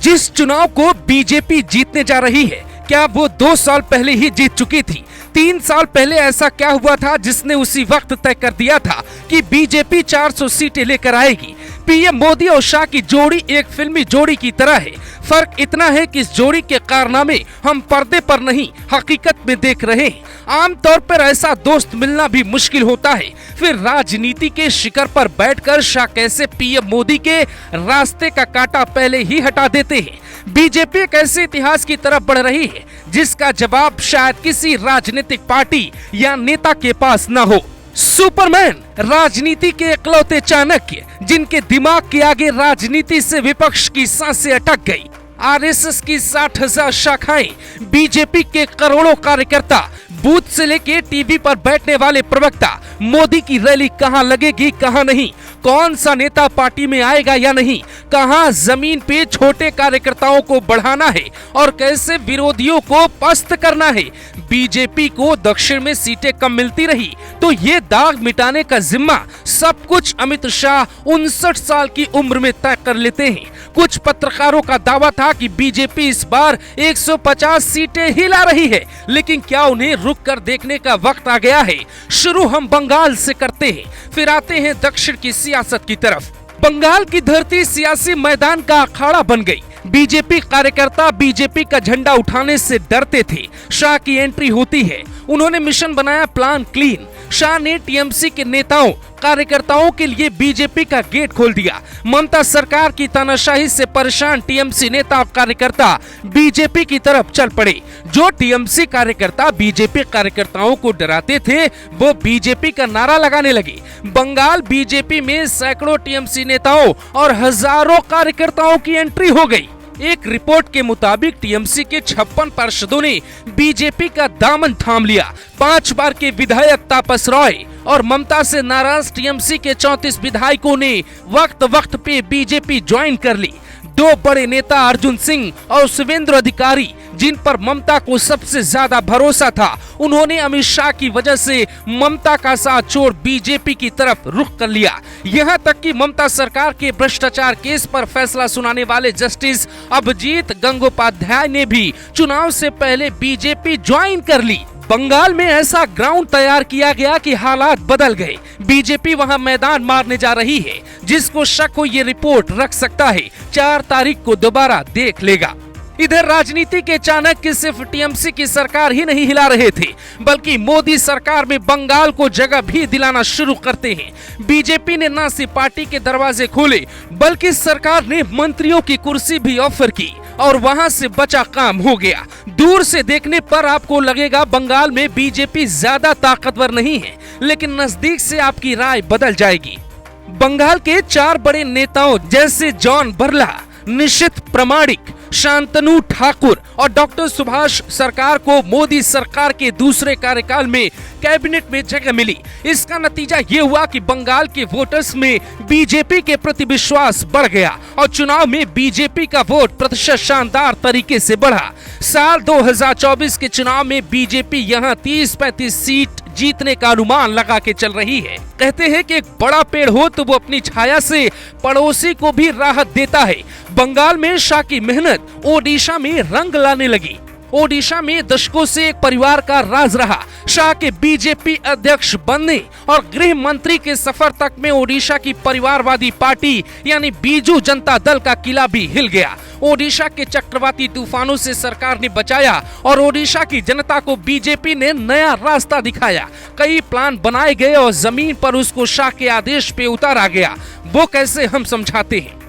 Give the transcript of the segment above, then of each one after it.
जिस चुनाव को बीजेपी जीतने जा रही है, क्या वो 2 साल पहले ही जीत चुकी थी? 3 साल पहले ऐसा क्या हुआ था जिसने उसी वक्त तय कर दिया था कि बीजेपी 400 सीटें लेकर आएगी? पीएम मोदी और शाह की जोड़ी एक फिल्मी जोड़ी की तरह है। फर्क इतना है कि इस जोड़ी के कारनामे हम पर्दे पर नहीं, हकीकत में देख रहे हैं। आमतौर पर ऐसा दोस्त मिलना भी मुश्किल होता है। फिर राजनीति के शिखर पर बैठकर शाह कैसे पीएम मोदी के रास्ते का कांटा पहले ही हटा देते हैं? बीजेपी एक ऐसे इतिहास की तरफ बढ़ रही है जिसका जवाब शायद किसी राजनीतिक पार्टी या नेता के पास न हो। सुपरमैन, राजनीति के इकलौते चाणक्य, जिनके दिमाग के आगे राजनीति से विपक्ष की सांसें अटक गई। आरएसएस की 60,000 शाखाएं, बीजेपी के करोड़ों कार्यकर्ता, बूथ से लेके टीवी पर बैठने वाले प्रवक्ता, मोदी की रैली कहां लगेगी कहां नहीं, कौन सा नेता पार्टी में आएगा या नहीं, कहां जमीन पे छोटे कार्यकर्ताओं को बढ़ाना है और कैसे विरोधियों को पस्त करना है। बीजेपी को दक्षिण में सीटें कम मिलती रही तो ये दाग मिटाने का जिम्मा सब कुछ अमित शाह 59 साल की उम्र में तय कर लेते हैं। कुछ पत्रकारों का दावा था कि बीजेपी इस बार 150 सीटें ही ला रही है, लेकिन क्या उन्हें रुक कर देखने का वक्त आ गया है? शुरू हम बंगाल से करते हैं, फिर आते हैं दक्षिण की सियासत की तरफ। बंगाल की धरती सियासी मैदान का अखाड़ा बन गई। बीजेपी कार्यकर्ता बीजेपी का झंडा उठाने से डरते थे। शाह की एंट्री होती है, उन्होंने मिशन बनाया प्लान क्लीन। शाह ने टीएमसी के नेताओं कार्यकर्ताओं के लिए बीजेपी का गेट खोल दिया। ममता सरकार की तानाशाही से परेशान टीएमसी नेता और कार्यकर्ता बीजेपी की तरफ चल पड़े। जो टीएमसी कार्यकर्ता बीजेपी कार्यकर्ताओं को डराते थे वो बीजेपी का नारा लगाने लगे। बंगाल बीजेपी में सैकड़ों टीएमसी नेताओं और हजारों कार्यकर्ताओं की एंट्री हो गई। एक रिपोर्ट के मुताबिक टीएमसी के 56 पार्षदों ने बीजेपी का दामन थाम लिया। 5 बार के विधायक तापस रॉय और ममता से नाराज टीएमसी के 34 विधायकों ने वक्त वक्त पे बीजेपी ज्वाइन कर ली। 2 बड़े नेता अर्जुन सिंह और शिवेंद्र अधिकारी, जिन पर ममता को सबसे ज्यादा भरोसा था, उन्होंने अमित शाह की वजह से ममता का साथ छोड़ बीजेपी की तरफ रुख कर लिया। यहाँ तक कि ममता सरकार के भ्रष्टाचार केस पर फैसला सुनाने वाले जस्टिस अभिजीत गंगोपाध्याय ने भी चुनाव से पहले बीजेपी ज्वाइन कर ली। बंगाल में ऐसा ग्राउंड तैयार किया गया कि हालात बदल गए। बीजेपी वहां मैदान मारने जा रही है। जिसको शक हो ये रिपोर्ट रख सकता है, 4 तारीख को दोबारा देख लेगा। इधर राजनीति के चाणक्य सिर्फ टीएमसी की सरकार ही नहीं हिला रहे थे, बल्कि मोदी सरकार में बंगाल को जगह भी दिलाना शुरू करते हैं। बीजेपी ने न सिर्फ पार्टी के दरवाजे खोले, बल्कि सरकार ने मंत्रियों की कुर्सी भी ऑफर की और वहां से बचा काम हो गया। दूर से देखने पर आपको लगेगा बंगाल में बीजेपी ज्यादा ताकतवर नहीं है, लेकिन नजदीक से आपकी राय बदल जाएगी। बंगाल के 4 बड़े नेताओं जैसे जॉन बर्ला, निशित प्रामाणिक, शांतनु ठाकुर और डॉक्टर सुभाष सरकार को मोदी सरकार के दूसरे कार्यकाल में कैबिनेट में जगह मिली। इसका नतीजा ये हुआ कि बंगाल के वोटर्स में बीजेपी के प्रति विश्वास बढ़ गया और चुनाव में बीजेपी का वोट प्रतिशत शानदार तरीके से बढ़ा। साल 2024 के चुनाव में बीजेपी यहाँ 30-35 सीट जीतने का अनुमान लगा के चल रही है। कहते हैं कि एक बड़ा पेड़ हो तो वो अपनी छाया से पड़ोसी को भी राहत देता है। बंगाल में शाह की मेहनत ओडिशा में रंग लाने लगी। ओडिशा में दशकों से एक परिवार का राज रहा। शाह के बीजेपी अध्यक्ष बनने और गृह मंत्री के सफर तक में ओडिशा की परिवारवादी पार्टी यानी बीजू जनता दल का किला भी हिल गया। ओडिशा के चक्रवाती तूफानों से सरकार ने बचाया और ओडिशा की जनता को बीजेपी ने नया रास्ता दिखाया। कई प्लान बनाए गए और जमीन पर उसको शाह के आदेश पे उतारा गया। वो कैसे, हम समझाते हैं।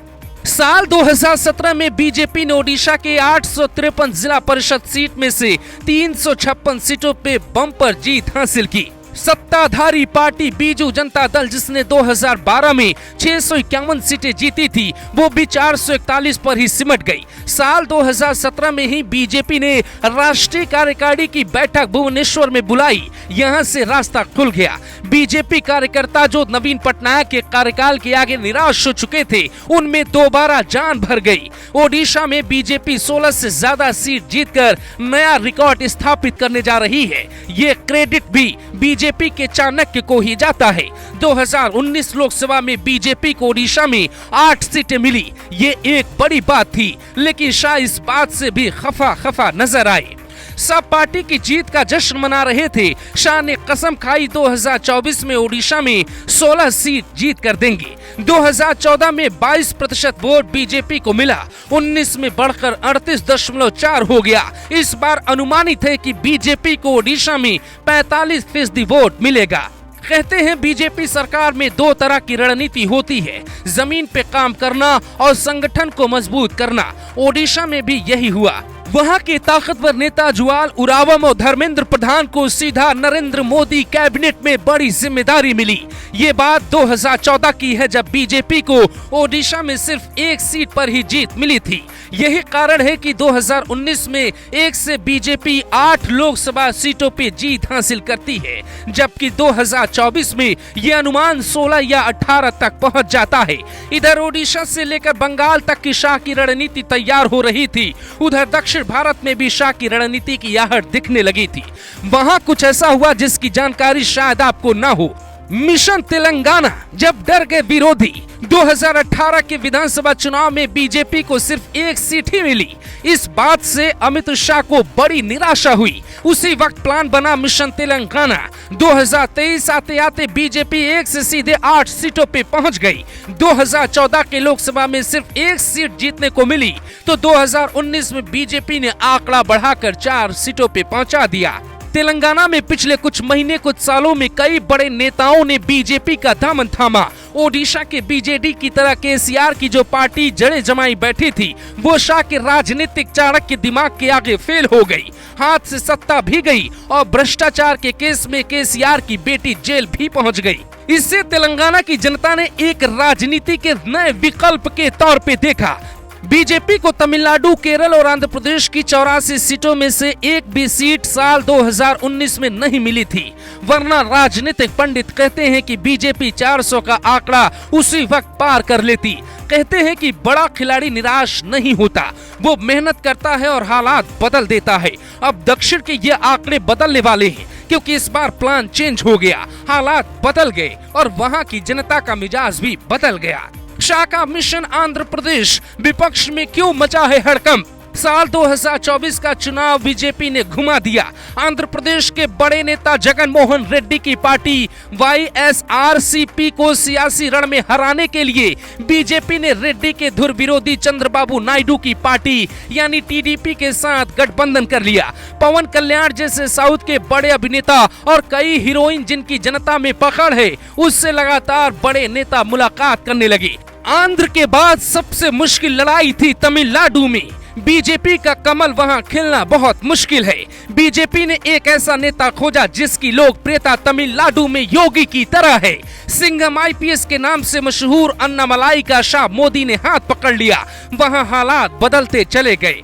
साल 2017 में बीजेपी ने ओडिशा के 853 जिला परिषद सीट में से 356 सीटों पे बम्पर जीत हासिल की। सत्ताधारी पार्टी बीजू जनता दल, जिसने 2012 में 651 सीटें जीती थी, वो भी 441 पर ही सिमट गई। साल 2017 में ही बीजेपी ने राष्ट्रीय कार्यकारिणी की बैठक भुवनेश्वर में बुलाई। यहां से रास्ता खुल गया। बीजेपी कार्यकर्ता जो नवीन पटनायक के कार्यकाल के आगे निराश हो चुके थे, उनमें दोबारा जान भर गई। ओडिशा में बीजेपी 16 से ज्यादा सीट जीतकर नया रिकॉर्ड स्थापित करने जा रही है। ये क्रेडिट भी बीजेपी के चाणक्य को ही जाता है। 2019 लोकसभा में बीजेपी को ओडिशा में 8 सीटें मिली। ये एक बड़ी बात थी, लेकिन शाह इस बात से भी खफा नजर आए। सब पार्टी की जीत का जश्न मना रहे थे। शाह ने कसम खाई 2024 में ओडिशा में 16 सीट जीत कर देंगे। 2014 में 22% वोट बीजेपी को मिला, 19 में बढ़कर 38.4 हो गया। इस बार अनुमानित है कि बीजेपी को ओडिशा में 45% वोट मिलेगा। कहते हैं बीजेपी सरकार में 2 तरह की रणनीति होती है, जमीन पे काम करना और संगठन को मजबूत करना। ओडिशा में भी यही हुआ। वहां के ताकतवर नेता जुआल उरावम और धर्मेंद्र प्रधान को सीधा नरेंद्र मोदी कैबिनेट में बड़ी जिम्मेदारी मिली। ये बात 2014 की है, जब बीजेपी को ओडिशा में सिर्फ 1 सीट पर ही जीत मिली थी। यही कारण है कि 2019 में 1 से बीजेपी 8 लोकसभा सीटों पे जीत हासिल करती है, जबकि 2024 में ये अनुमान 16 या 18 तक पहुंच जाता है। इधर ओडिशा से लेकर बंगाल तक की शाह की रणनीति तैयार हो रही थी। उधर दक्षिण भारत में भी शाह की रणनीति की आहट दिखने लगी थी। वहां कुछ ऐसा हुआ जिसकी जानकारी शायद आपको ना हो। मिशन तेलंगाना, जब डर गए विरोधी। 2018 के विधानसभा चुनाव में बीजेपी को सिर्फ 1 सीट ही मिली। इस बात से अमित शाह को बड़ी निराशा हुई। उसी वक्त प्लान बना मिशन तेलंगाना। 2023 आते आते बीजेपी 1 से सीधे 8 सीटों पे पहुंच गई। 2014 के लोकसभा में सिर्फ 1 सीट जीतने को मिली, तो 2019 में बीजेपी ने आंकड़ा बढ़ाकर 4 सीटों पे पहुंचा दिया। तेलंगाना में पिछले कुछ महीने कुछ सालों में कई बड़े नेताओं ने बीजेपी का दामन थामा। ओडिशा के बीजेडी की तरह केसीआर की जो पार्टी जड़ें जमाई बैठी थी, वो शाह के राजनीतिक चाणक्य दिमाग के आगे फेल हो गई। हाथ से सत्ता भी गई और भ्रष्टाचार के केस में केसीआर की बेटी जेल भी पहुंच गई। इससे तेलंगाना की जनता ने एक राजनीति के नए विकल्प के तौर पे देखा। बीजेपी को तमिलनाडु, केरल और आंध्र प्रदेश की 84 सीटों में से एक भी सीट साल 2019 में नहीं मिली थी, वरना राजनीतिक पंडित कहते हैं कि बीजेपी 400 का आंकड़ा उसी वक्त पार कर लेती। कहते हैं कि बड़ा खिलाड़ी निराश नहीं होता, वो मेहनत करता है और हालात बदल देता है। अब दक्षिण के ये आंकड़े बदलने वाले हैं, क्योंकि इस बार प्लान चेंज हो गया, हालात बदल गए और वहाँ की जनता का मिजाज भी बदल गया। शाह का मिशन आंध्र प्रदेश, विपक्ष में क्यों मचा है हड़कंप? साल 2024 का चुनाव बीजेपी ने घुमा दिया। आंध्र प्रदेश के बड़े नेता जगन मोहन रेड्डी की पार्टी वाईएसआरसीपी को सियासी रण में हराने के लिए बीजेपी ने रेड्डी के धुर विरोधी चंद्रबाबू नायडू की पार्टी यानी टीडीपी के साथ गठबंधन कर लिया। पवन कल्याण जैसे साउथ के बड़े अभिनेता और कई हीरोइन जिनकी जनता में पकड़ है, उससे लगातार बड़े नेता मुलाकात करने लगे। आंध्र के बाद सबसे मुश्किल लड़ाई थी तमिलनाडु में। बीजेपी का कमल वहां खिलना बहुत मुश्किल है। बीजेपी ने एक ऐसा नेता खोजा जिसकी लोकप्रियता तमिलनाडु में योगी की तरह है। सिंघम आईपीएस के नाम से मशहूर अन्नामलाई का शाह मोदी ने हाथ पकड़ लिया। वहां हालात बदलते चले गए।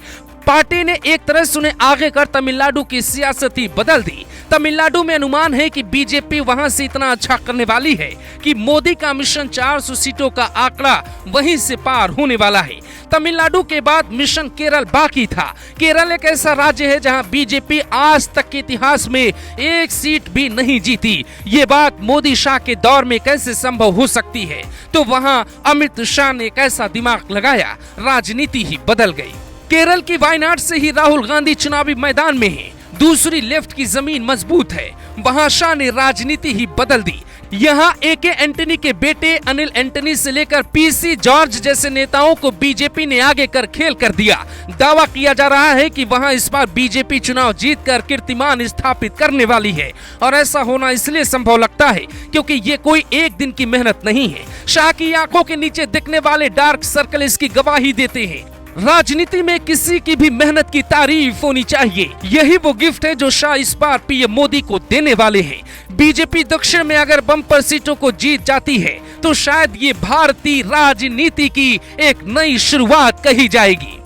पार्टी ने एक तरह से उन्हें आगे कर तमिलनाडु की सियासत ही बदल दी। तमिलनाडु में अनुमान है कि बीजेपी वहां से इतना अच्छा करने वाली है कि मोदी का मिशन 400 सीटों का आंकड़ा वहीं से पार होने वाला है। तमिलनाडु के बाद मिशन केरल बाकी था। केरल एक ऐसा राज्य है जहां बीजेपी आज तक के इतिहास में 1 सीट भी नहीं जीती। ये बात मोदी शाह के दौर में कैसे संभव हो सकती है? तो वहां अमित शाह ने एक ऐसा दिमाग लगाया, राजनीति ही बदल गई। केरल की वायनाड से ही राहुल गांधी चुनावी मैदान में है। दूसरी लेफ्ट की जमीन मजबूत है। वहां शाह ने राजनीति ही बदल दी। यहाँ एके एंटनी के बेटे अनिल एंटनी से लेकर पीसी जॉर्ज जैसे नेताओं को बीजेपी ने आगे कर खेल कर दिया। दावा किया जा रहा है कि वहां इस बार बीजेपी चुनाव जीतकर कीर्तिमान स्थापित करने वाली है, और ऐसा होना इसलिए संभव लगता है क्योंकि ये कोई एक दिन की मेहनत नहीं है। शाह की आंखों के नीचे दिखने वाले डार्क सर्कल इसकी गवाही देते हैं। राजनीति में किसी की भी मेहनत की तारीफ होनी चाहिए। यही वो गिफ्ट है जो शाह इस बार पीएम मोदी को देने वाले हैं। बीजेपी दक्षिण में अगर बम्पर सीटों को जीत जाती है तो शायद ये भारतीय राजनीति की एक नई शुरुआत कही जाएगी।